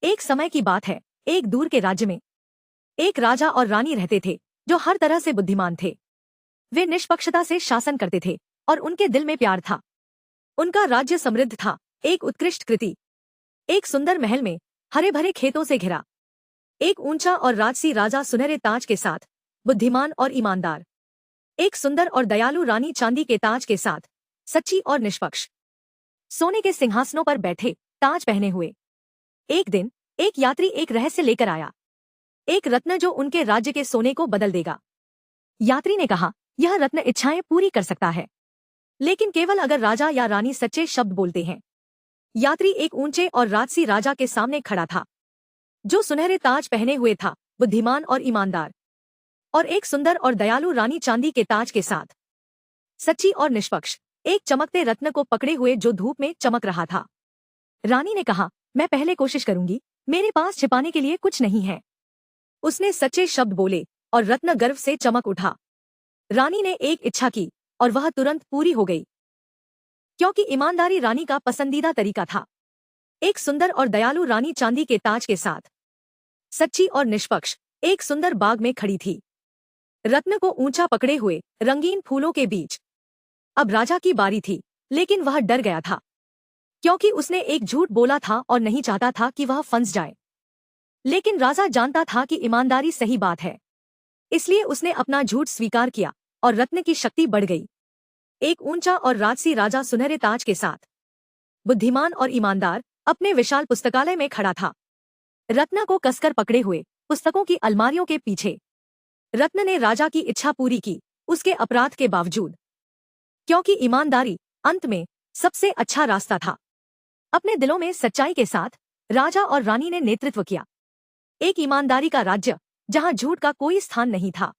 एक समय की बात है, एक दूर के राज्य में एक राजा और रानी रहते थे जो हर तरह से बुद्धिमान थे। वे निष्पक्षता से शासन करते थे और उनके दिल में प्यार था। उनका राज्य समृद्ध था, एक उत्कृष्ट कृति, एक सुंदर महल में हरे भरे खेतों से घिरा, एक ऊंचा और राजसी राजा सुनहरे ताज के साथ, बुद्धिमान और ईमानदार, एक सुंदर और दयालु रानी चांदी के ताज के साथ, सच्ची और निष्पक्ष, सोने के सिंहासनों पर बैठे, ताज पहने हुए। एक दिन एक यात्री एक रहस्य लेकर आया, एक रत्न जो उनके राज्य के सोने को बदल देगा। यात्री ने कहा, यह रत्न इच्छाएं पूरी कर सकता है, लेकिन केवल अगर राजा या रानी सच्चे शब्द बोलते हैं। यात्री एक ऊंचे और राजसी राजा के सामने खड़ा था, जो सुनहरे ताज पहने हुए था, बुद्धिमान और ईमानदार, और एक सुंदर और दयालु रानी चांदी के ताज के साथ, सच्ची और निष्पक्ष, एक चमकते रत्न को पकड़े हुए जो धूप में चमक रहा था। रानी ने कहा, मैं पहले कोशिश करूंगी, मेरे पास छिपाने के लिए कुछ नहीं है। उसने सच्चे शब्द बोले और रत्न गर्व से चमक उठा। रानी ने एक इच्छा की और वह तुरंत पूरी हो गई, क्योंकि ईमानदारी रानी का पसंदीदा तरीका था। एक सुंदर और दयालु रानी चांदी के ताज के साथ, सच्ची और निष्पक्ष, एक सुंदर बाग में खड़ी थी, रत्न को ऊंचा पकड़े हुए रंगीन फूलों के बीच। अब राजा की बारी थी, लेकिन वह डर गया था, क्योंकि उसने एक झूठ बोला था और नहीं चाहता था कि वह फंस जाए। लेकिन राजा जानता था कि ईमानदारी सही बात है, इसलिए उसने अपना झूठ स्वीकार किया और रत्न की शक्ति बढ़ गई। एक ऊंचा और राजसी राजा सुनहरे ताज के साथ, बुद्धिमान और ईमानदार, अपने विशाल पुस्तकालय में खड़ा था, रत्न को कसकर पकड़े हुए पुस्तकों की अलमारियों के पीछे। रत्न ने राजा की इच्छा पूरी की, उसके अपराध के बावजूद, क्योंकि ईमानदारी अंत में सबसे अच्छा रास्ता था। अपने दिलों में सच्चाई के साथ राजा और रानी ने नेतृत्व किया, एक ईमानदारी का राज्य जहां झूठ का कोई स्थान नहीं था।